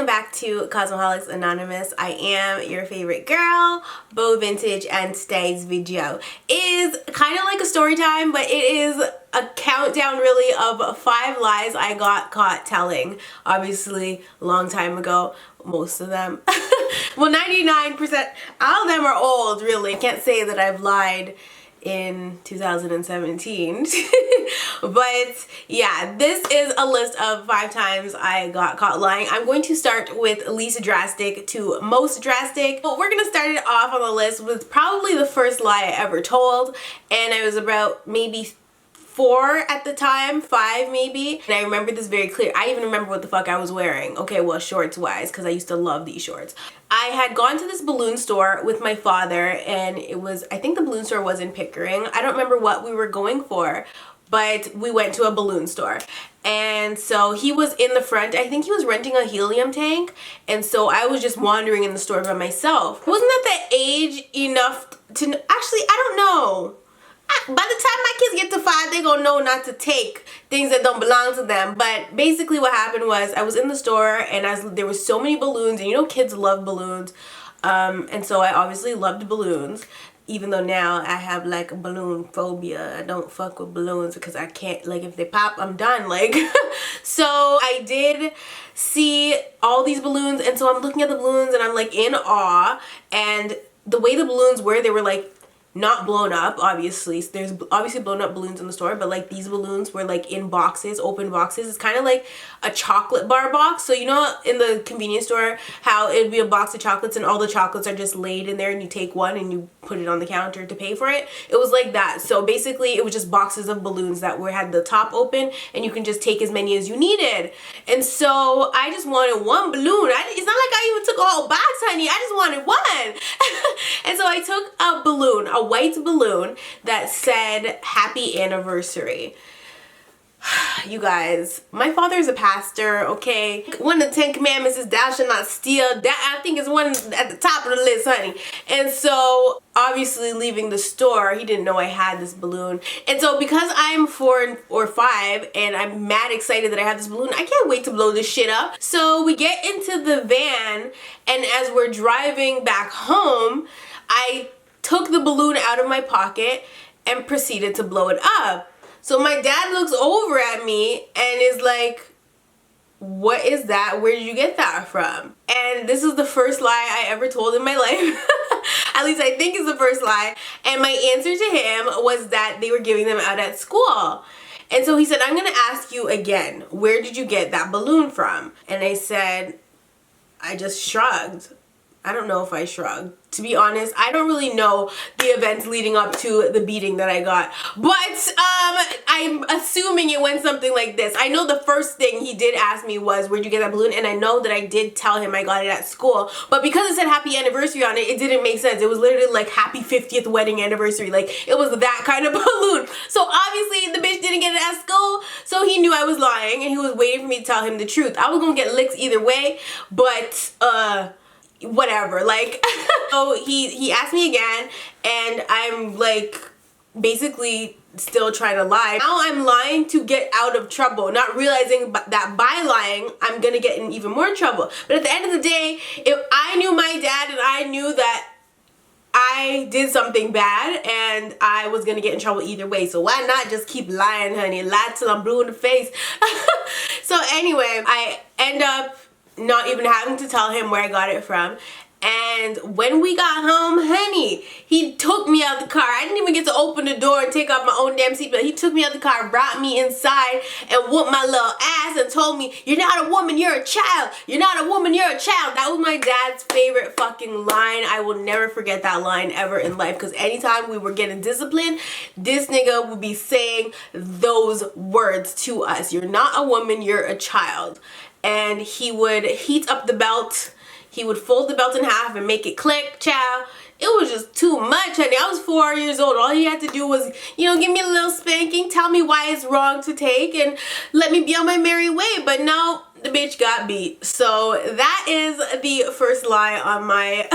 welcome back to Cosmoholics Anonymous. I am your favorite girl, Bo Vintage, and today's video is kind of like a story time, but it is a countdown really of 5 lies I got caught telling. Obviously, a long time ago, most of them. Well, 99%, all of them are old, really. I can't say that I've lied in 2017. But yeah, this is a list of 5 times I got caught lying. I'm going to start with least drastic to most drastic. But we're gonna start it off on the list with probably the first lie I ever told, and I was about maybe 4 at the time, 5 maybe, and I remember this very clear. I even remember what the fuck I was wearing. Okay, well, shorts wise, because I used to love these shorts. I had gone to this balloon store with my father, and it was, I think the balloon store was in Pickering. I don't remember what we were going for, but we went to a balloon store. And so he was in the front. I think he was renting a helium tank, and so I was just wandering in the store by myself. Wasn't at the age enough to, actually, I don't know. By the time my kids get to 5, they gonna know not to take things that don't belong to them. But basically what happened was I was in the store, and there was so many balloons, and you know kids love balloons. And so I obviously loved balloons, even though now I have like a balloon phobia. I don't fuck with balloons because I can't, like, if they pop, I'm done. Like, so I did see all these balloons, and so I'm looking at the balloons and I'm like in awe. And the way the balloons were, they were like not blown up, obviously. There's obviously blown up balloons in the store, but like these balloons were like in boxes, open boxes. It's kind of like a chocolate bar box. So you know in the convenience store how it'd be a box of chocolates and all the chocolates are just laid in there, and you take one and you put it on the counter to pay for it? It was like that. So basically it was just boxes of balloons that had the top open, and you can just take as many as you needed. And so I just wanted one balloon. It's not like I even took a whole box, honey. I just wanted one. And so I took a balloon, a white balloon that said happy anniversary. You guys, my father is a pastor, okay? One of the 10 commandments is thou shalt not steal. That, I think, is one at the top of the list, honey. And so obviously leaving the store, he didn't know I had this balloon. And so because I'm 4 or 5 and I'm mad excited that I have this balloon, I can't wait to blow this shit up. So we get into the van, and as we're driving back home, I took the balloon out of my pocket and proceeded to blow it up. So my dad looks over at me and is like, what is that? Where did you get that from? And this is the first lie I ever told in my life. At least I think it's the first lie. And my answer to him was that they were giving them out at school. And so he said, I'm gonna ask you again, where did you get that balloon from? And I said, I just shrugged. I don't know if I shrugged. To be honest, I don't really know the events leading up to the beating that I got. But I'm assuming it went something like this. I know the first thing he did ask me was, where'd you get that balloon? And I know that I did tell him I got it at school. But because it said happy anniversary on it, it didn't make sense. It was literally like happy 50th wedding anniversary. Like, it was that kind of balloon. So obviously the bitch didn't get it at school. So he knew I was lying, and he was waiting for me to tell him the truth. I was gonna get licks either way, but whatever. Like, so he asked me again, and I'm like basically still trying to lie. Now I'm lying to get out of trouble, not realizing that by lying I'm gonna get in even more trouble. But at the end of the day, if I knew my dad and I knew that I did something bad and I was gonna get in trouble either way, so why not just keep lying, honey? Lie till I'm blue in the face. So anyway, I end up not even having to tell him where I got it from. And when we got home, honey, he took me out the car. I didn't even get to open the door and take off my own damn seatbelt. He took me out the car, brought me inside, and whooped my little ass and told me, you're not a woman, you're a child. You're not a woman, you're a child. That was my dad's favorite fucking line. I will never forget that line ever in life, because anytime we were getting disciplined, this nigga would be saying those words to us. You're not a woman, you're a child. And he would heat up the belt. He would fold the belt in half and make it click, chow. It was just too much, honey. I was 4 years old. All he had to do was, you know, give me a little spanking, tell me why it's wrong to take, and let me be on my merry way. But no, the bitch got beat. So that is the first lie on my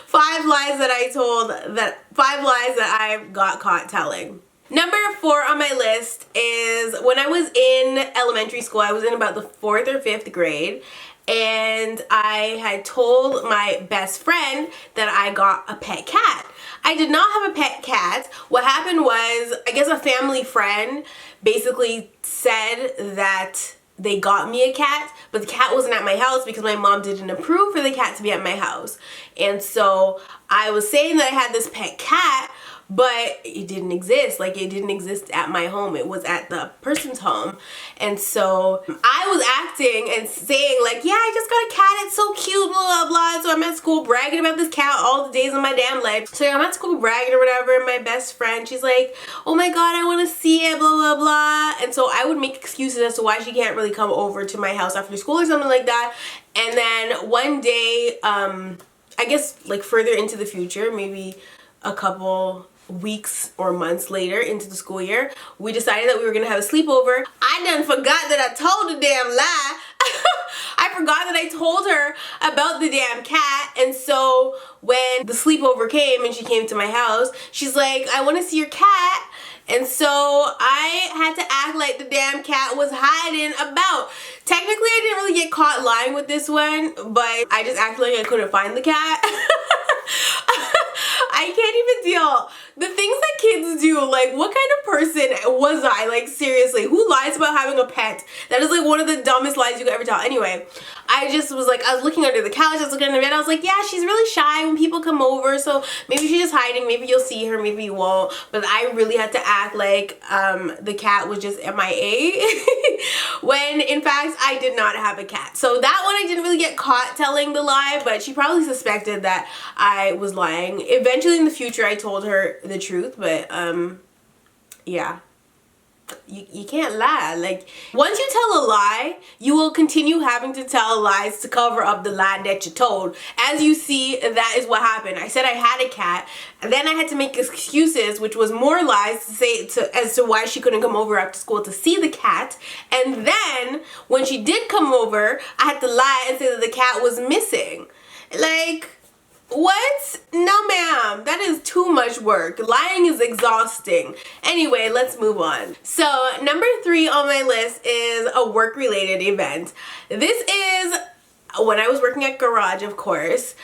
5 lies that I told, 5 lies that I got caught telling. Number 4 on my list is when I was in elementary school. I was in about the 4th or 5th grade, and I had told my best friend that I got a pet cat. I did not have a pet cat. What happened was, I guess a family friend basically said that they got me a cat, but the cat wasn't at my house because my mom didn't approve for the cat to be at my house. And so I was saying that I had this pet cat, but it didn't exist. Like, it didn't exist at my home. It was at the person's home. And so I was acting and saying like, yeah, I just got a cat. It's so cute, blah, blah, blah. So I'm at school bragging about this cat all the days of my damn life. So I'm at school bragging or whatever, and my best friend, she's like, oh my God, I want to see it, blah, blah, blah. And so I would make excuses as to why she can't really come over to my house after school or something like that. And then one day, I guess like further into the future, maybe a couple weeks or months later into the school year, we decided that we were gonna have a sleepover. I done forgot that I told a damn lie. I forgot that I told her about the damn cat. And so when the sleepover came and she came to my house, she's like, I want to see your cat. And so I had to act like the damn cat was hiding about. Technically, I didn't really get caught lying with this one, but I just acted like I couldn't find the cat. I can't even deal. The things that kids do, like, what kind of person was I? Like, seriously, who lies about having a pet? That is like one of the dumbest lies you could ever tell. Anyway, I just was like, I was looking under the couch, I was looking under the bed, I was like, yeah, she's really shy when people come over, so maybe she's just hiding, maybe you'll see her, maybe you won't. But I really had to act like the cat was just MIA when in fact I did not have a cat. So that one I didn't really get caught telling the lie, but she probably suspected that I was lying. Eventually in the future I told her the truth, but yeah. You can't lie. Like, once you tell a lie, you will continue having to tell lies to cover up the lie that you told. As you see, that is what happened. I said I had a cat, and then I had to make excuses, which was more lies to say as to why she couldn't come over after school to see the cat. And then when she did come over, I had to lie and say that the cat was missing. Like, what? No, ma'am. That is too much work. Lying is exhausting. Anyway, let's move on. So, number 3 on my list is a work-related event. This is when I was working at Garage, of course.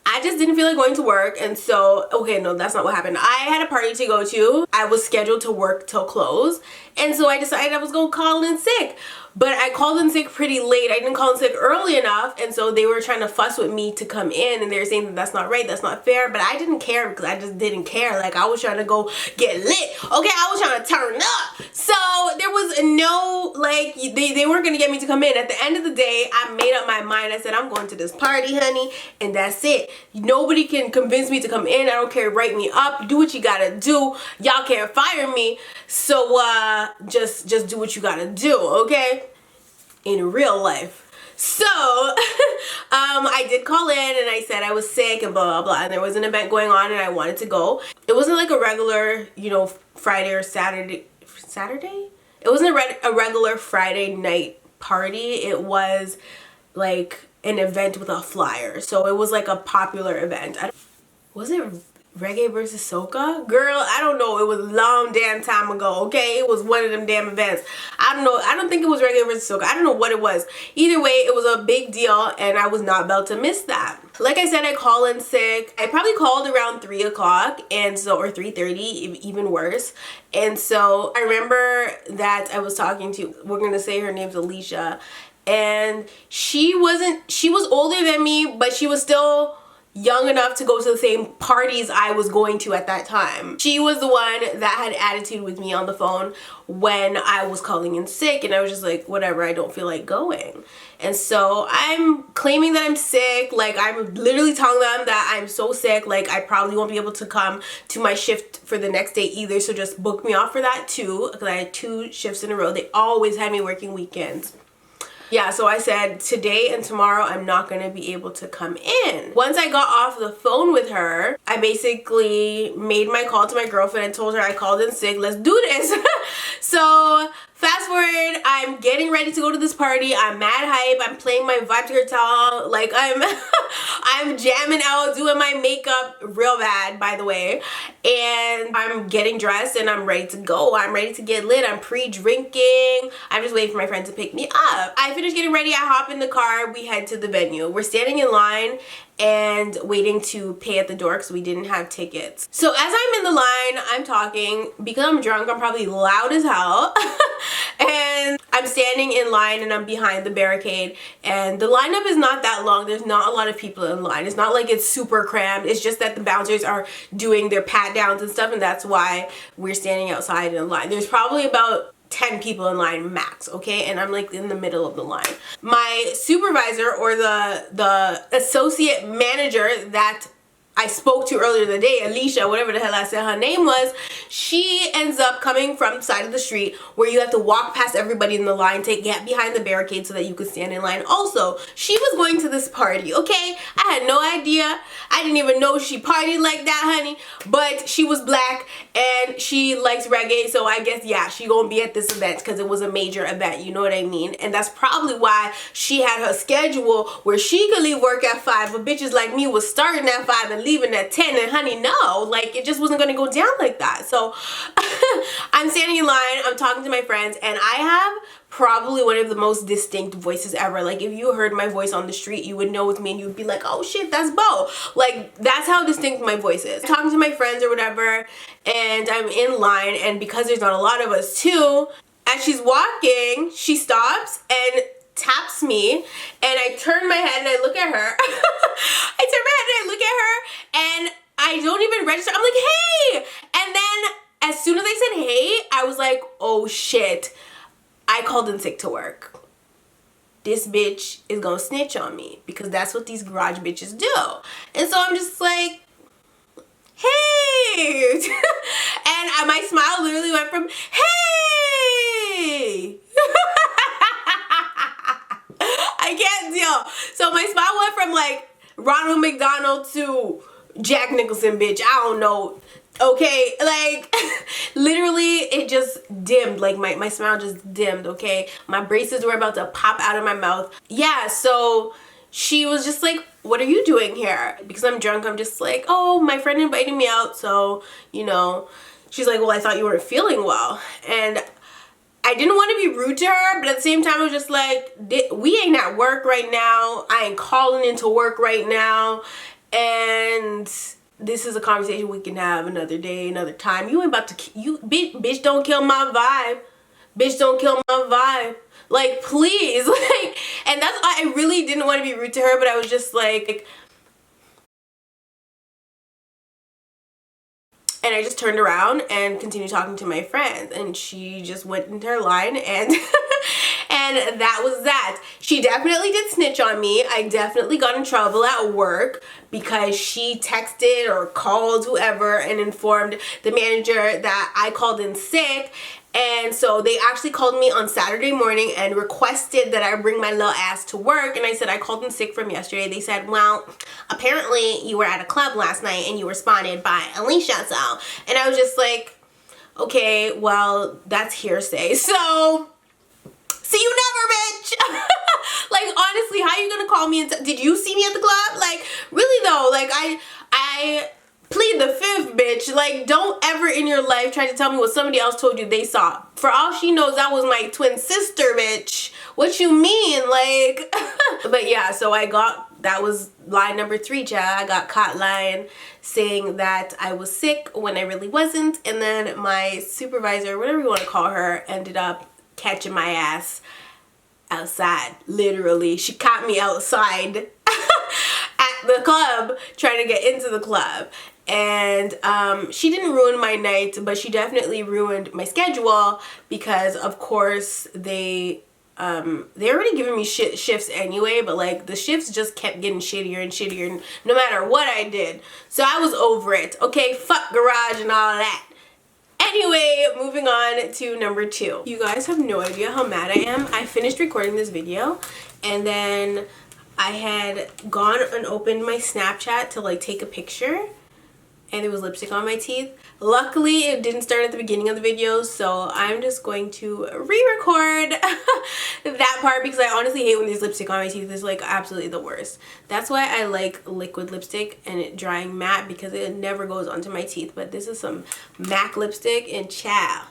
I just didn't feel like going to work, and so, okay, no, that's not what happened. I had a party to go to. I was scheduled to work till close, and so I decided I was gonna call in sick. But I called in sick pretty late. I didn't call in sick early enough, and so they were trying to fuss with me to come in, and they were saying that that's not right, that's not fair, but I didn't care because I just didn't care. Like, I was trying to go get lit, okay? I was trying to turn up. So there was no, like, they weren't gonna get me to come in. At the end of the day, I made up my mind. I said, I'm going to this party, honey, and that's it. Nobody can convince me to come in. I don't care, write me up, do what you gotta do. Y'all can't fire me, so just do what you gotta do, okay? In real life. So I did call in and I said I was sick and blah blah blah, and there was an event going on and I wanted to go. It wasn't like a regular, you know, Friday or Saturday. It wasn't a regular Friday night party. It was like an event with a flyer. So it was like a popular event. Was it Reggae versus Soca? Girl, I don't know. It was a long damn time ago, okay? It was one of them damn events. I don't know. I don't think it was Reggae versus Soca. I don't know what it was. Either way, it was a big deal, and I was not about to miss that. Like I said, I called in sick. I probably called around 3 o'clock, and so, or 3:30, even worse. And so I remember that I was talking to, we're gonna say her name's Alicia, and she was older than me, but she was still young enough to go to the same parties I was going to at that time. She was the one that had attitude with me on the phone when I was calling in sick, and I was just like, whatever, I don't feel like going. And so I'm claiming that I'm sick. Like, I'm literally telling them that I'm so sick, like I probably won't be able to come to my shift for the next day either, so just book me off for that too, because I had 2 shifts in a row. They always had me working weekends. Yeah, so I said today and tomorrow I'm not going to be able to come in. Once I got off the phone with her, I basically made my call to my girlfriend and told her I called in sick, let's do this. So Fast forward, I'm getting ready to go to this party. I'm mad hype. I'm playing my vibe guitar. Like I'm jamming out, doing my makeup real bad, by the way. And I'm getting dressed and I'm ready to go. I'm ready to get lit. I'm pre-drinking. I'm just waiting for my friend to pick me up. I finish getting ready. I hop in the car. We head to the venue. We're standing in line and waiting to pay at the door because we didn't have tickets. So as I'm in the line, I'm talking. Because I'm drunk, I'm probably loud as hell. And I'm standing in line and I'm behind the barricade, and the lineup is not that long. There's not a lot of people in line. It's not like it's super crammed. It's just that the bouncers are doing their pat downs and stuff, and that's why we're standing outside in line. There's probably about 10 people in line max, okay? And I'm like in the middle of the line. My supervisor, or the associate manager that I spoke to earlier in the day, Alicia, whatever the hell I said her name was, she ends up coming from the side of the street where you have to walk past everybody in the line to get behind the barricade so that you could stand in line. Also, she was going to this party, okay? I had no idea. I didn't even know she partied like that, honey. But she was black and she likes reggae, so I guess, yeah, she gonna be at this event because it was a major event, you know what I mean? And that's probably why she had her schedule where she could leave work at 5, but bitches like me was starting at 5 and leaving at 10, and honey, no, like it just wasn't gonna go down like that. So I'm standing in line, I'm talking to my friends, and I have probably one of the most distinct voices ever. Like if you heard my voice on the street, you would know it's me and you'd be like, oh shit, that's Bo. Like that's how distinct my voice is. I'm talking to my friends or whatever, and I'm in line, and because there's not a lot of us too, as she's walking, she stops and taps me, and I turn my head and I look at her. I turn my head and I look at her, and I don't even register. I'm like, hey! And then as soon as I said hey, I was like, oh shit, I called in sick to work. This bitch is gonna snitch on me because that's what these garage bitches do. And so I'm just like, hey! And my smile literally went from, hey! I can't deal. So my smile went from like Ronald McDonald to Jack Nicholson, bitch. I don't know. Okay, like literally it just dimmed. Like my smile just dimmed, okay? My braces were about to pop out of my mouth. Yeah, so she was just like, what are you doing here? Because I'm drunk, I'm just like, oh, my friend invited me out, so, you know. She's like, well, I thought you weren't feeling well. And I didn't want to be rude to her, but at the same time, I was just like, we ain't at work right now. I ain't calling into work right now. And this is a conversation we can have another day, another time. You ain't about to, bitch, don't kill my vibe. Bitch, don't kill my vibe. Like, please. Like, and that's why I really didn't want to be rude to her, but I was just like, and I just turned around and continued talking to my friends, and she just went into her line, and and that was that. She definitely did snitch on me. I definitely got in trouble at work because she texted or called whoever and informed the manager that I called in sick. And so they actually called me on Saturday morning and requested that I bring my little ass to work. And I said I called in sick from yesterday. They said, well, apparently you were at a club last night and you were spotted by Alicia. So, and I was just like, okay, well, that's hearsay. So, see you never, bitch. Like, honestly, how are you gonna call me and did you see me at the club? Like, really though, like I plead the fifth, bitch. Like, don't ever in your life try to tell me what somebody else told you they saw. For all she knows, that was my twin sister, bitch. What you mean? Like, but yeah, so that was lie number 3, child. I got caught lying, saying that I was sick when I really wasn't. And then my supervisor, whatever you want to call her, ended up catching my ass outside. Literally, she caught me outside at the club, trying to get into the club. And she didn't ruin my night, but she definitely ruined my schedule because, of course, they already giving me shifts anyway, but like the shifts just kept getting shittier and shittier no matter what I did. So I was over it. Okay, fuck garage and all that. Anyway, moving on to number 2. You guys have no idea how mad I am. I finished recording this video and then I had gone and opened my Snapchat to like take a picture. and there was lipstick on my teeth. Luckily, it didn't start at the beginning of the video, so I'm just going to re-record that part because I honestly hate when there's lipstick on my teeth. It's like absolutely the worst. That's why I like liquid lipstick and it drying matte, because it never goes onto my teeth. But this is some MAC lipstick, and chow,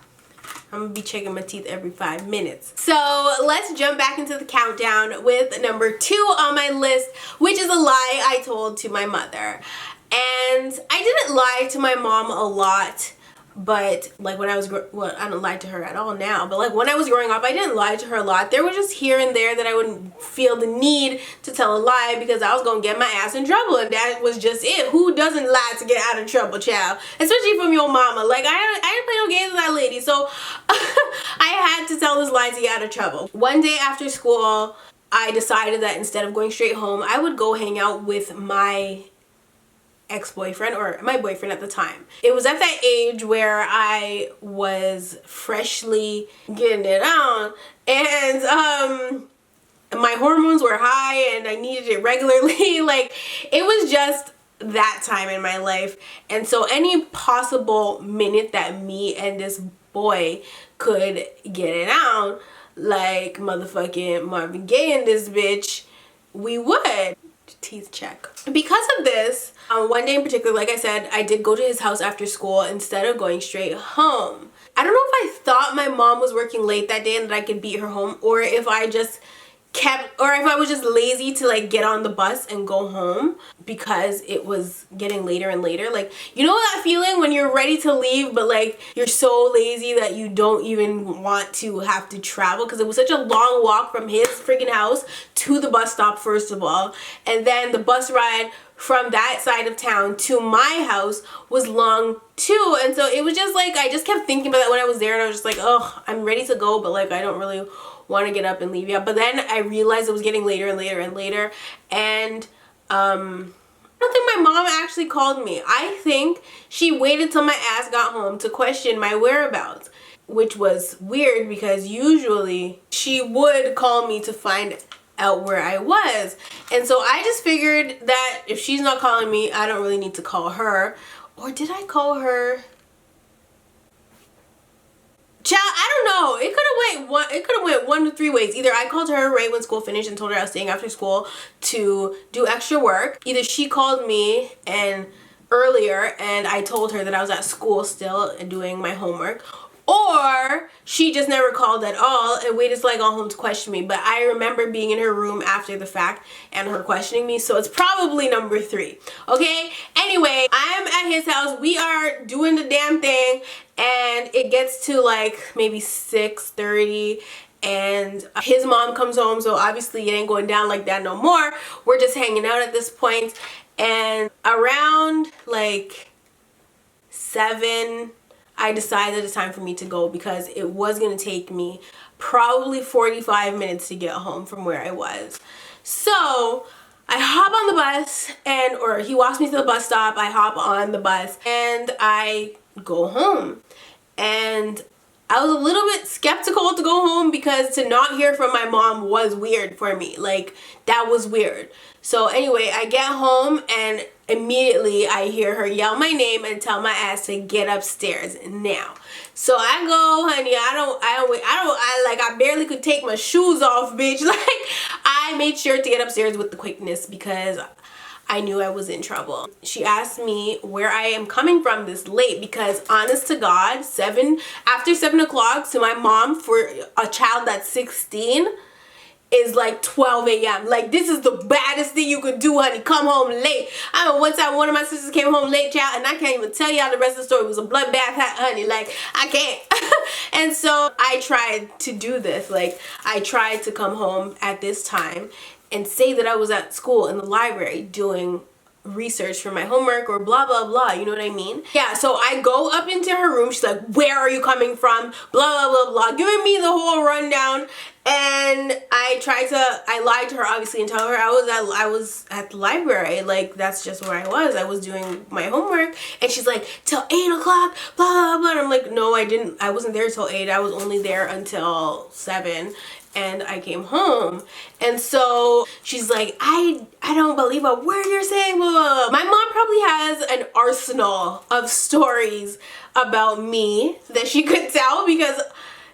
I'm gonna be checking my teeth every 5 minutes. So let's jump back into the countdown with number 2 on my list, which is a lie I told to my mother. And I didn't lie to my mom a lot, but like when I was, well, I don't lie to her at all now, but like when I was growing up, I didn't lie to her a lot. There was just here and there that I wouldn't feel the need to tell a lie because I was gonna get my ass in trouble, and that was just it. Who doesn't lie to get out of trouble, child? Especially from your mama. Like I didn't play no games with that lady, so I had to tell this lie to get out of trouble. One day after school, I decided that instead of going straight home, I would go hang out with my ex-boyfriend, or my boyfriend at the time. It was at that age where I was freshly getting it on, and my hormones were high and I needed it regularly. Like, it was just that time in my life. And so any possible minute that me and this boy could get it on, like motherfucking Marvin Gaye and this bitch, we would. Teeth check. Because of this, one day in particular, like I said, I did go to his house after school instead of going straight home. I don't know if I thought my mom was working late that day and that I could beat her home, or if I just or if I was just lazy to like get on the bus and go home because it was getting later and later. Like, you know that feeling when you're ready to leave but like you're so lazy that you don't even want to have to travel, because it was such a long walk from his freaking house to the bus stop first of all, and then the bus ride from that side of town to my house was long too. And so it was just like, I just kept thinking about that when I was there, and I was just like, oh, I'm ready to go, but like I don't really want to get up and leave yet. But then I realized it was getting later and later and later, and I don't think my mom actually called me. I think she waited till my ass got home to question my whereabouts, which was weird because usually she would call me to find out where I was. And so I just figured that if she's not calling me, I don't really need to call her. Or did I call her? Child, I don't know. It could have went 1 to 3 ways. Either I called her right when school finished and told her I was staying after school to do extra work. Either she called me earlier and I told her that I was at school still and doing my homework. Or she just never called at all and waited till I got home to question me. But I remember being in her room after the fact and her questioning me. So it's probably number 3. Okay? Anyway, I'm at his house. We are doing the damn thing. And it gets to like maybe 6:30. And his mom comes home. So obviously it ain't going down like that no more. We're just hanging out at this point. And around like 7... I decided it's time for me to go because it was going to take me probably 45 minutes to get home from where I was. So I hop on the bus, or he walks me to the bus stop, I hop on the bus, and I go home. And I was a little bit skeptical to go home because to not hear from my mom was weird for me. Like, that was weird. So anyway, I get home and immediately I hear her yell my name and tell my ass to get upstairs now. So I go, honey, I barely could take my shoes off, bitch. Like, I made sure to get upstairs with the quickness because I knew I was in trouble. She asked me where I am coming from this late because, honest to God, after 7 o'clock to my mom for a child that's 16 is like 12 a.m. Like, this is the baddest thing you could do, honey. Come home late. I remember one time one of my sisters came home late, child, and I can't even tell y'all the rest of the story. It was a bloodbath, honey. Like, I can't. And so I tried to do this. Like, I tried to come home at this time and say that I was at school in the library doing research for my homework or blah blah blah, you know what I mean? Yeah, so I go up into her room. She's like, where are you coming from? Blah blah blah blah, giving me the whole rundown. And I lied to her obviously and tell her I was at the library. Like, that's just where I was doing my homework. And she's like, till 8 o'clock, blah blah blah. And I'm like, no, I wasn't there till 8. I was only there until 7. and I came home. And so she's like, I don't believe a word you're saying. Blah, blah, blah. My mom probably has an arsenal of stories about me that she could tell because,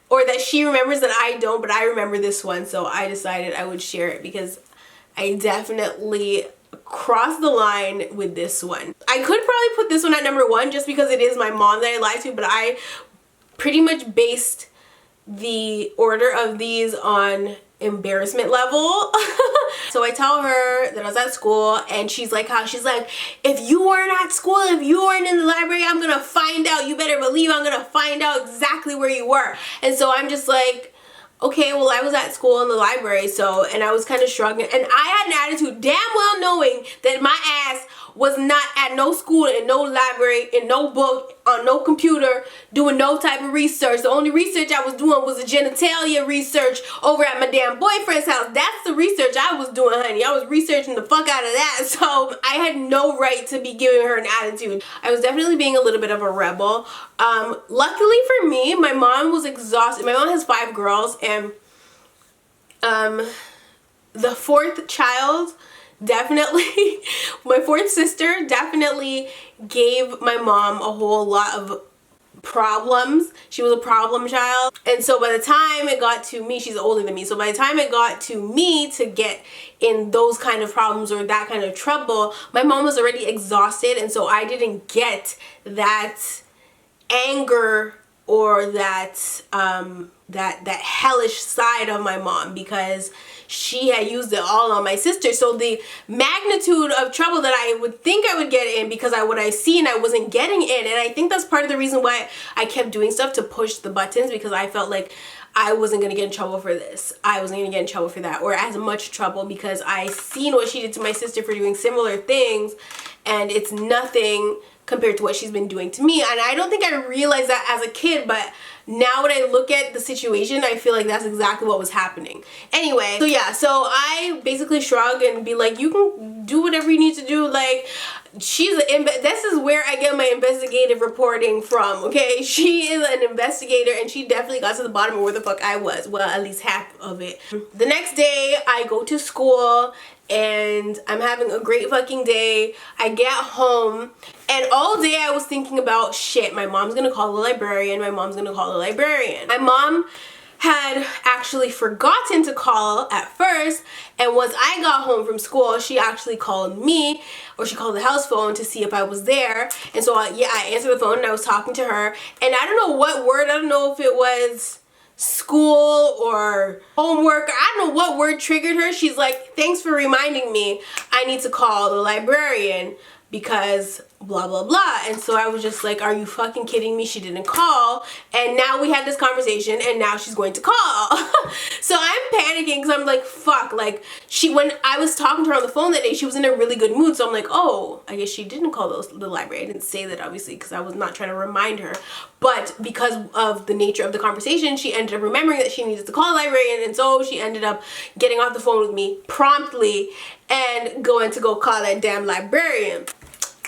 or that she remembers that I don't, but I remember this one. So I decided I would share it because I definitely crossed the line with this one. I could probably put this one at number 1 just because it is my mom that I lied to, but I pretty much based the order of these on embarrassment level. So I tell her that I was at school, and she's like, if you weren't at school, if you weren't in the library, I'm gonna find out. You better believe I'm gonna find out exactly where you were. And so I'm just like, okay, well, I was at school in the library, so, and I was kind of shrugging, and I had an attitude damn well knowing that my ass was not at no school, in no library, in no book, on no computer, doing no type of research. The only research I was doing was a genitalia research over at my damn boyfriend's house. That's the research I was doing, honey. I was researching the fuck out of that, so I had no right to be giving her an attitude. I was definitely being a little bit of a rebel. Luckily for me, my mom was exhausted. My mom has 5 girls, and the 4th child definitely, my 4th sister definitely gave my mom a whole lot of problems. She was a problem child. And so by the time it got to me, she's older than me, so by the time it got to me to get in those kind of problems or that kind of trouble, my mom was already exhausted, and so I didn't get that anger or that that hellish side of my mom because she had used it all on my sister. So the magnitude of trouble that I would think I would get in because what I seen I wasn't getting in, and I think that's part of the reason why I kept doing stuff to push the buttons, because I felt like I wasn't gonna get in trouble for this, I wasn't gonna get in trouble for that, or as much trouble, because I seen what she did to my sister for doing similar things, and it's nothing compared to what she's been doing to me. And I don't think I realized that as a kid, but now when I look at the situation, I feel like that's exactly what was happening. Anyway, so yeah, so I basically shrug and be like, you can do whatever you need to do. Like, this is where I get my investigative reporting from, okay? She is an investigator, and she definitely got to the bottom of where the fuck I was. Well, at least half of it. The next day, I go to school, and I'm having a great fucking day. I get home, and all day I was thinking about, shit, my mom's gonna call the librarian, my mom's gonna call the librarian. My mom had actually forgotten to call at first, and once I got home from school, she actually called me, or she called the house phone to see if I was there. And so yeah, I answered the phone and I was talking to her, and I don't know what word, I don't know if it was school or homework, I don't know what word triggered her. She's like, thanks for reminding me, I need to call the librarian because blah blah blah. And so I was just like, are you fucking kidding me? She didn't call, and now we had this conversation, and now she's going to call. So I'm panicking because I'm like, fuck, like, when I was talking to her on the phone that day, she was in a really good mood, so I'm like, oh, I guess she didn't call the library. I didn't say that, obviously, because I was not trying to remind her, but because of the nature of the conversation, she ended up remembering that she needed to call the librarian, and so she ended up getting off the phone with me promptly and going to go call that damn librarian.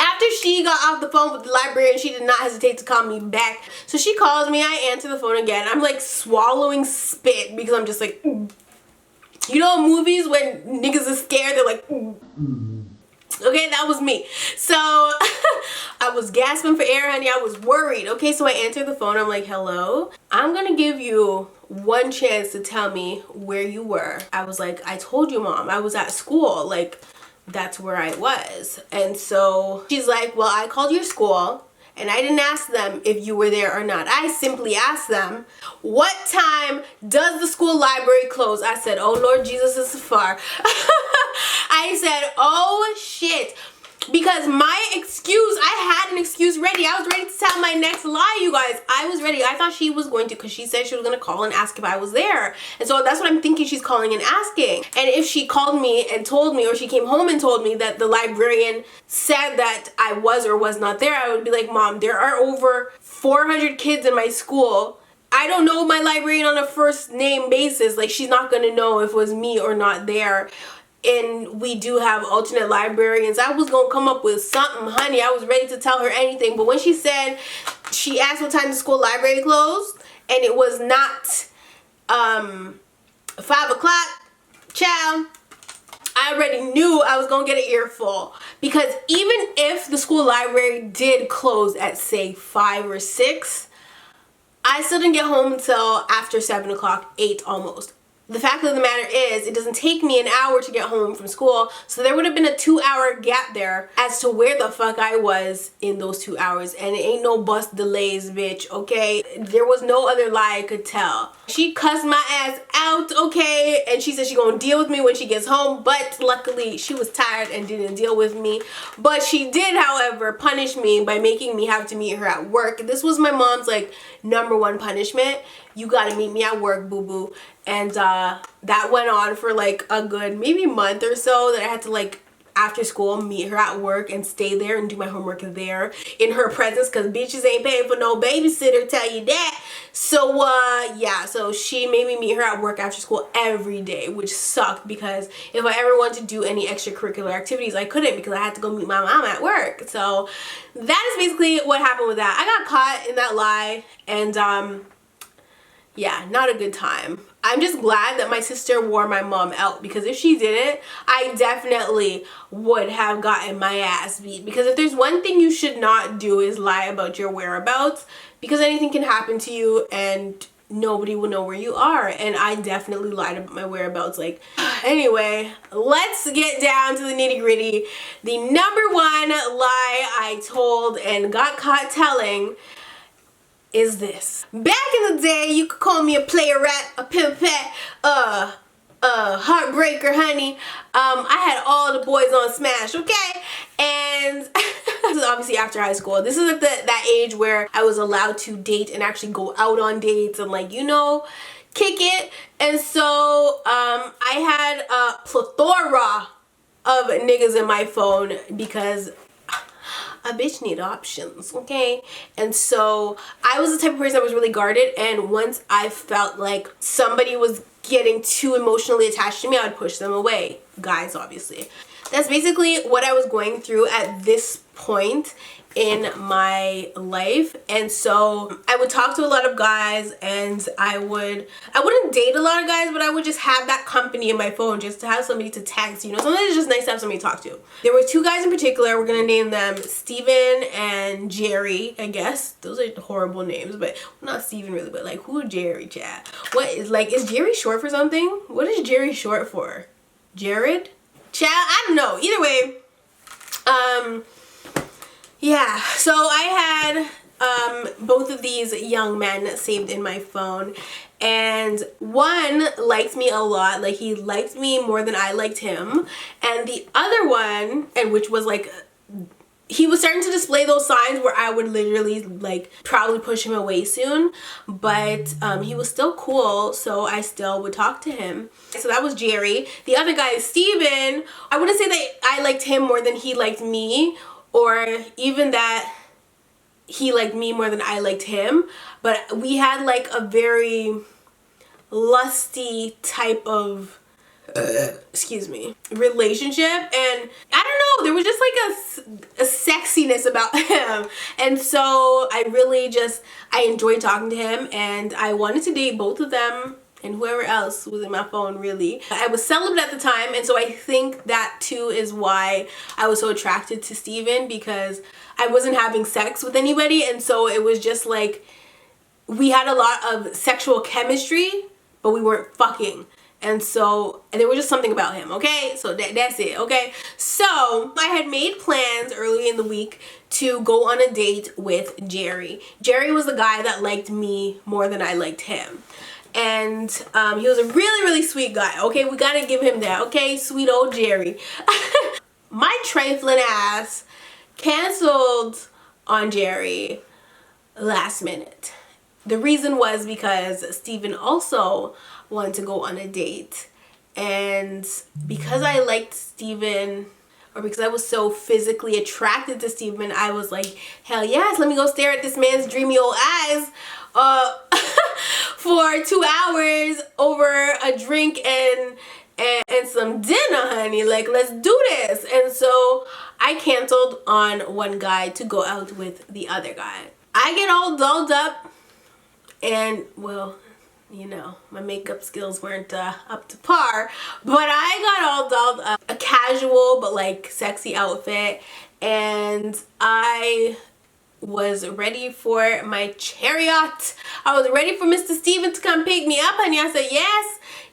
After she got off the phone with the librarian, she did not hesitate to call me back. So she calls me, I answer the phone again. I'm like swallowing spit because I'm just like, you know, movies when niggas are scared, they're like, okay, that was me. So I was gasping for air, honey. I was worried. Okay, so I answered the phone. I'm like, hello, I'm gonna give you one chance to tell me where you were. I was like, I told you, Mom, I was at school. Like, that's where I was. And so she's like, well, I called your school and I didn't ask them if you were there or not. I simply asked them, what time does the school library close? I said, oh Lord Jesus, this is far. I said, oh shit. Because my excuse, I had an excuse ready. I was ready to tell my next lie, you guys. I was ready. I thought she was going to, because she said she was going to call and ask if I was there. And so that's what I'm thinking she's calling and asking. And if she called me and told me, or she came home and told me that the librarian said that I was or was not there, I would be like, Mom, there are over 400 kids in my school. I don't know my librarian on a first name basis. Like, she's not going to know if it was me or not there. And we do have alternate librarians. I was gonna come up with something, honey. I was ready to tell her anything. But when she said, she asked what time the school library closed, and it was not 5 o'clock, child, I already knew I was gonna get an earful, because even if the school library did close at say 5 or 6, I still didn't get home until after 7 o'clock, 8 almost. The fact of the matter is, it doesn't take me an hour to get home from school, so there would have been a 2-hour gap there as to where the fuck I was in those 2 hours, and it ain't no bus delays, bitch, okay? There was no other lie I could tell. She cussed my ass out, okay, and she said she gonna deal with me when she gets home, but luckily she was tired and didn't deal with me. But she did, however, punish me by making me have to meet her at work. This was my mom's like #1 punishment. You gotta meet me at work, boo-boo. And that went on for like a good maybe month or so, that I had to like after school meet her at work and stay there and do my homework there in her presence, because bitches ain't paying for no babysitter, tell you that. So yeah, so she made me meet her at work after school every day, which sucked, because if I ever wanted to do any extracurricular activities, I couldn't, because I had to go meet my mom at work. So that is basically what happened with that. I got caught in that lie, and yeah, not a good time. I'm just glad that my sister wore my mom out, because if she didn't, I definitely would have gotten my ass beat. Because if there's one thing you should not do is lie about your whereabouts, because anything can happen to you and nobody will know where you are. And I definitely lied about my whereabouts. Like, anyway, let's get down to the nitty-gritty. The #1 lie I told and got caught telling is this. Back in the day, you could call me a player rat, a pimpette, heartbreaker, honey. I had all the boys on Smash, okay? And this is obviously after high school. This is at that age where I was allowed to date and actually go out on dates and, like, you know, kick it. And so I had a plethora of niggas in my phone, because a bitch need options, okay? And so I was the type of person that was really guarded, and once I felt like somebody was getting too emotionally attached to me, I would push them away. Guys, obviously. That's basically what I was going through at this point in my life. And so I would talk to a lot of guys, and I wouldn't date a lot of guys, but I would just have that company in my phone, just to have somebody to text, you know. Sometimes it's just nice to have somebody to talk to. There were 2 guys in particular. We're gonna name them Steven and Jerry, I guess. Those are horrible names, but well, not Steven really, but like, who Jerry, chat? What is, like, is Jerry short for something? What is Jerry short for? Jared? Chat? I don't know. Either way, yeah, so I had both of these young men saved in my phone, and one liked me a lot. Like, he liked me more than I liked him, and the other one, and which was like, he was starting to display those signs where I would literally like probably push him away soon, but he was still cool, so I still would talk to him. So that was Jerry. The other guy is Steven. I wouldn't say that I liked him more than he liked me, or even that he liked me more than I liked him, but we had like a very lusty type of excuse me, relationship, and I don't know, there was just like a sexiness about him, and so I enjoyed talking to him, and I wanted to date both of them and whoever else was in my phone, really. I was celibate at the time, and so I think that too is why I was so attracted to Steven, because I wasn't having sex with anybody, and so it was just like we had a lot of sexual chemistry, but we weren't fucking. And so there was just something about him, okay? So that's it, okay? So I had made plans early in the week to go on a date with Jerry. Jerry was the guy that liked me more than I liked him. And he was a really, really sweet guy, okay? We gotta give him that, okay? Sweet old Jerry. My trifling ass canceled on Jerry last minute. The reason was because Steven also wanted to go on a date, and because I liked Steven, or because I was so physically attracted to Steven, I was like, hell yes, let me go stare at this man's dreamy old eyes for 2 hours over a drink and some dinner, honey. Like, let's do this. And so I canceled on one guy to go out with the other guy. I get all dolled up, and well, you know, my makeup skills weren't up to par, but I got all dolled up, a casual but like sexy outfit, and I was ready for my chariot. I was ready for Mr. Steven to come pick me up, and I said,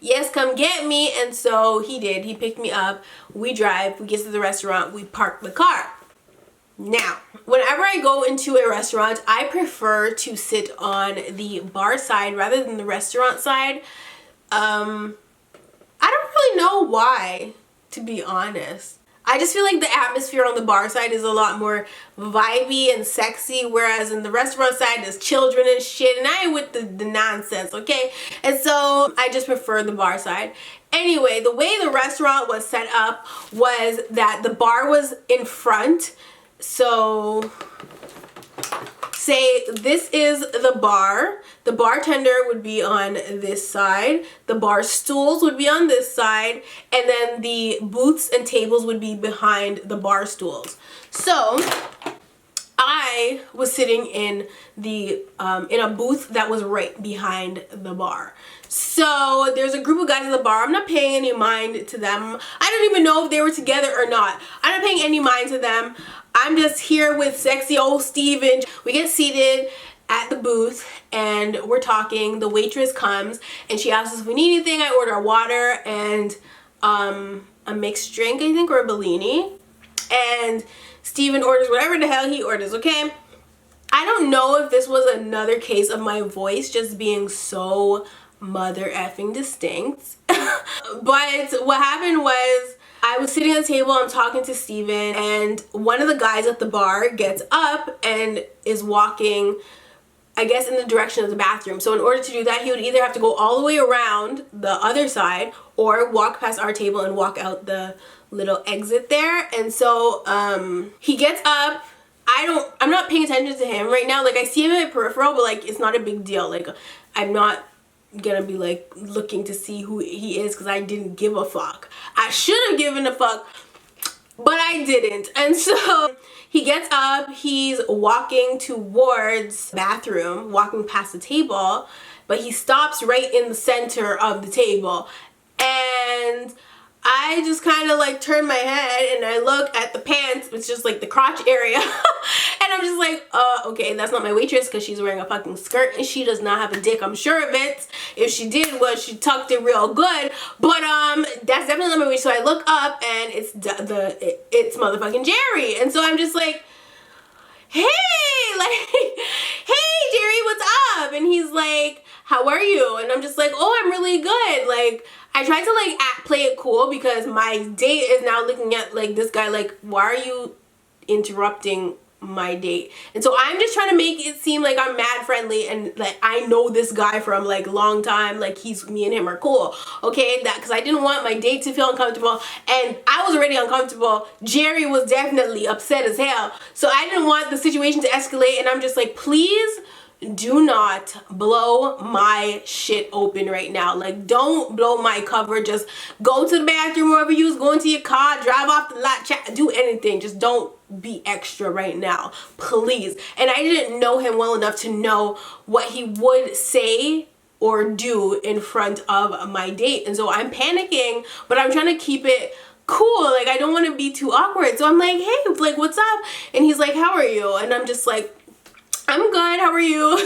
yes, come get me. And so he did. He picked me up. We drive, we get to the restaurant, we park the car. Now, whenever I go into a restaurant, I prefer to sit on the bar side rather than the restaurant side. I don't really know why, to be honest. I just feel like the atmosphere on the bar side is a lot more vibey and sexy, whereas in the restaurant side there's children and shit, and I ain't with the nonsense, okay? And so I just prefer the bar side. Anyway, the way the restaurant was set up was that the bar was in front. So say this is the bar, the bartender would be on this side, the bar stools would be on this side, and then the booths and tables would be behind the bar stools. So I was sitting in a booth that was right behind the bar. So there's a group of guys at the bar. I'm not paying any mind to them. I don't even know if they were together or not. I'm not paying any mind to them. I'm just here with sexy old Steven. We get seated at the booth and we're talking. The waitress comes and she asks us if we need anything. I order water and a mixed drink, I think, or a Bellini. And Steven orders whatever the hell he orders, okay? I don't know if this was another case of my voice just being so mother effing distinct. But what happened was I was sitting at the table, I'm talking to Steven, and one of the guys at the bar gets up and is walking, I guess, in the direction of the bathroom. So in order to do that, he would either have to go all the way around the other side or walk past our table and walk out the little exit there. And so he gets up. I'm not paying attention to him right now. Like, I see him in my peripheral, but like it's not a big deal. Like, I'm not gonna be like looking to see who he is because I didn't give a fuck. I should have given a fuck, but I didn't. And so he gets up, he's walking towards the bathroom, walking past the table, but he stops right in the center of the table. And I just kind of like turn my head and I look at the pants, it's just like the crotch area. And I'm just like, okay, that's not my waitress because she's wearing a fucking skirt and she does not have a dick, I'm sure of it. If she did, well, she tucked it real good. But that's definitely not my waitress. So I look up and it's motherfucking Jerry. And so I'm just like, hey, like, hey Jerry, what's up? And he's like, how are you? And I'm just like, oh, I'm really good. Like, I tried to like play it cool because my date is now looking at like this guy like, why are you interrupting my date? And so I'm just trying to make it seem like I'm mad friendly and like I know this guy from like long time, like me and him are cool, okay? That because I didn't want my date to feel uncomfortable, and I was already uncomfortable. Jerry was definitely upset as hell, so I didn't want the situation to escalate. And I'm just like, please do not blow my shit open right now. Like, don't blow my cover. Just go to the bathroom wherever you was going, to your car, drive off the lot, chat, do anything. Just don't be extra right now, please. And I didn't know him well enough to know what he would say or do in front of my date. And so I'm panicking, but I'm trying to keep it cool. Like, I don't want to be too awkward. So I'm like, hey, like, what's up? And he's like, how are you? And I'm just like, I'm good, how are you?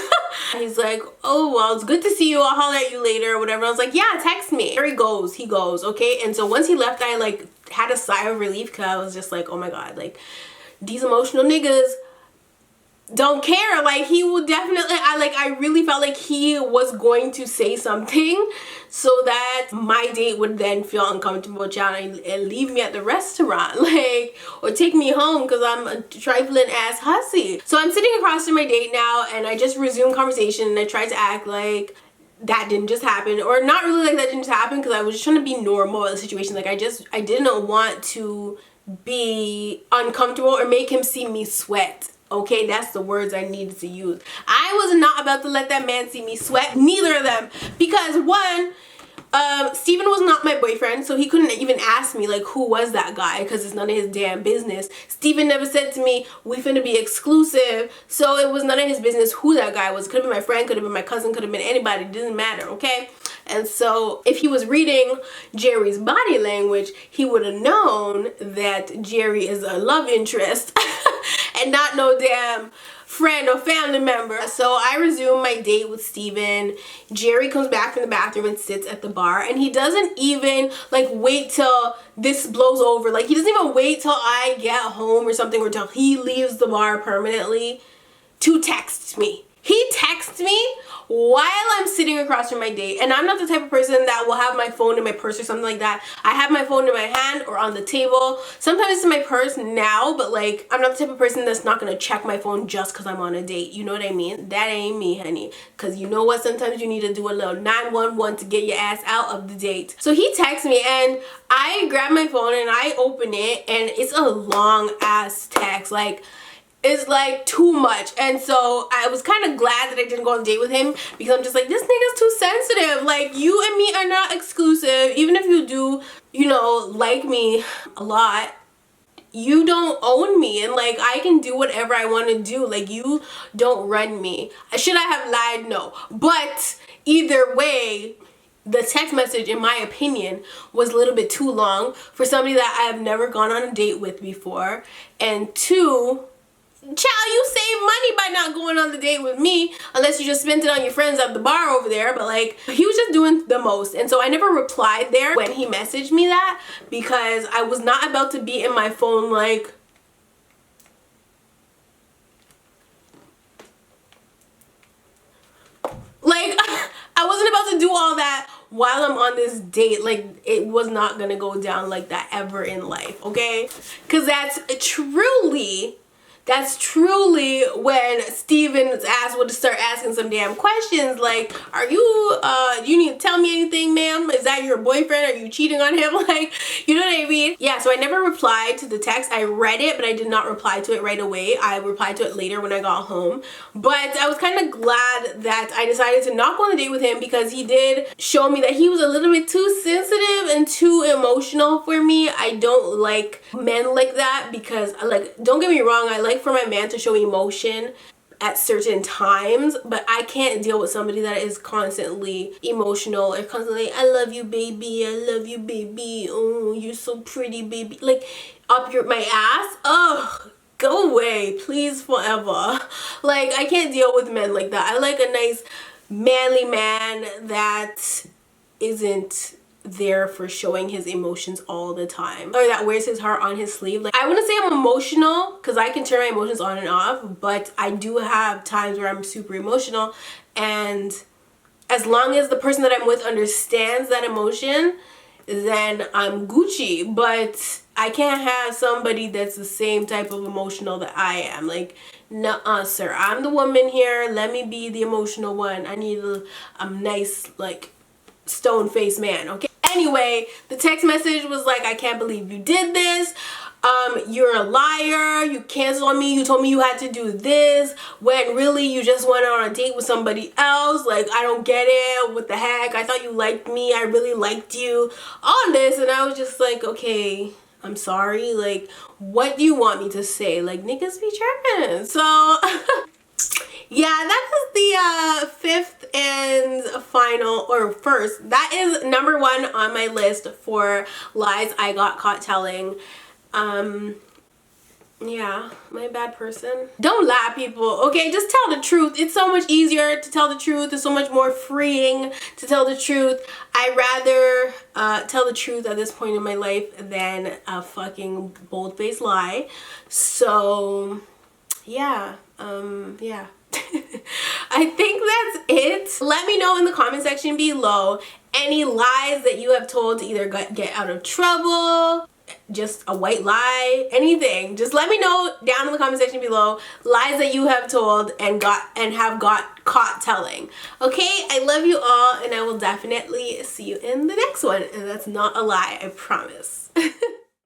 He's like, oh, well, it's good to see you. I'll holler at you later or whatever. I was like, yeah, text me. There he goes, okay? And so once he left, I like had a sigh of relief because I was just like, oh my God, like these emotional niggas don't care. Like, he would definitely, I really felt like he was going to say something so that my date would then feel uncomfortable, and leave me at the restaurant, like, or take me home because I'm a trifling ass hussy. So I'm sitting across from my date now and I just resumed conversation and I tried to act like that didn't just happen, or not really like that didn't just happen, because I was just trying to be normal in the situation. Like, I didn't want to be uncomfortable or make him see me sweat. Okay, that's the words I needed to use. I was not about to let that man see me sweat, neither of them, because one, Steven was not my boyfriend, so he couldn't even ask me like who was that guy, because it's none of his damn business. Steven never said to me we finna be exclusive, so it was none of his business who that guy was. Could have been my friend, could have been my cousin, could have been anybody, it didn't matter, okay? And so if he was reading Jerry's body language, he would have known that Jerry is a love interest and not no damn friend or family member. So I resume my date with Steven. Jerry comes back from the bathroom and sits at the bar, and he doesn't even like wait till this blows over. Like, he doesn't even wait till I get home or something, or till he leaves the bar permanently to text me. He texts me while I'm sitting across from my date, and I'm not the type of person that will have my phone in my purse or something like that. I have my phone in my hand or on the table. Sometimes it's in my purse now, but like, I'm not the type of person that's not gonna check my phone just because I'm on a date. You know what I mean? That ain't me, honey. Because you know what? Sometimes you need to do a little 911 to get your ass out of the date. So he texts me, and I grab my phone and I open it, and it's a long ass text. Like, it's like too much. And so I was kind of glad that I didn't go on a date with him, because I'm just like, this nigga's too sensitive. Like, you and me are not exclusive. Even if you do, you know, like me a lot, you don't own me, and like, I can do whatever I want to do. Like, you don't run me. Should I have lied? No. But either way, the text message, in my opinion, was a little bit too long for somebody that I have never gone on a date with before. And two, child, you save money by not going on the date with me, unless you just spent it on your friends at the bar over there. But like, he was just doing the most. And so I never replied there when he messaged me that, because I was not about to be in my phone like, I wasn't about to do all that while I'm on this date. Like, it was not gonna go down like that ever in life, okay? Because that's truly when Steven's ass would start asking some damn questions like, are you, you need to tell me anything, ma'am? Is that your boyfriend? Are you cheating on him? Like, you know what I mean? Yeah, so I never replied to the text. I read it, but I did not reply to it right away. I replied to it later when I got home. But I was kind of glad that I decided to not go on a date with him, because he did show me that he was a little bit too sensitive and too emotional for me. I don't like men like that, because, like, don't get me wrong, I like for my man to show emotion at certain times, but I can't deal with somebody that is constantly emotional or constantly, I love you baby, I love you baby, oh you're so pretty baby, like up my ass. Ugh, go away please forever. Like, I can't deal with men like that. I like a nice manly man that isn't there for showing his emotions all the time, or that wears his heart on his sleeve. Like, I wouldn't say I'm emotional, because I can turn my emotions on and off, but I do have times where I'm super emotional, and as long as the person that I'm with understands that emotion, then I'm Gucci. But I can't have somebody that's the same type of emotional that I am. Like, nuh-uh, sir, I'm the woman here, let me be the emotional one. I need a nice, like, stone-faced man, okay? Anyway, the text message was like, I can't believe you did this. You're a liar. You canceled on me. You told me you had to do this, when really you just went on a date with somebody else. Like, I don't get it. What the heck? I thought you liked me. I really liked you. All this. And I was just like, okay, I'm sorry. Like, what do you want me to say? Like, niggas be tripping. So yeah, that was the fifth and final, or first, that is number one on my list for lies I got caught telling. Yeah, my bad person. Don't lie, people, okay? Just tell the truth. It's so much easier to tell the truth. It's so much more freeing to tell the truth. I'd rather tell the truth at this point in my life than a fucking bold-faced lie. So yeah, yeah. I think that's it. Let me know in the comment section below any lies that you have told to either get out of trouble, just a white lie, anything. Just let me know down in the comment section below lies that you have told and have got caught telling. Okay, I love you all, and I will definitely see you in the next one. And that's not a lie, I promise.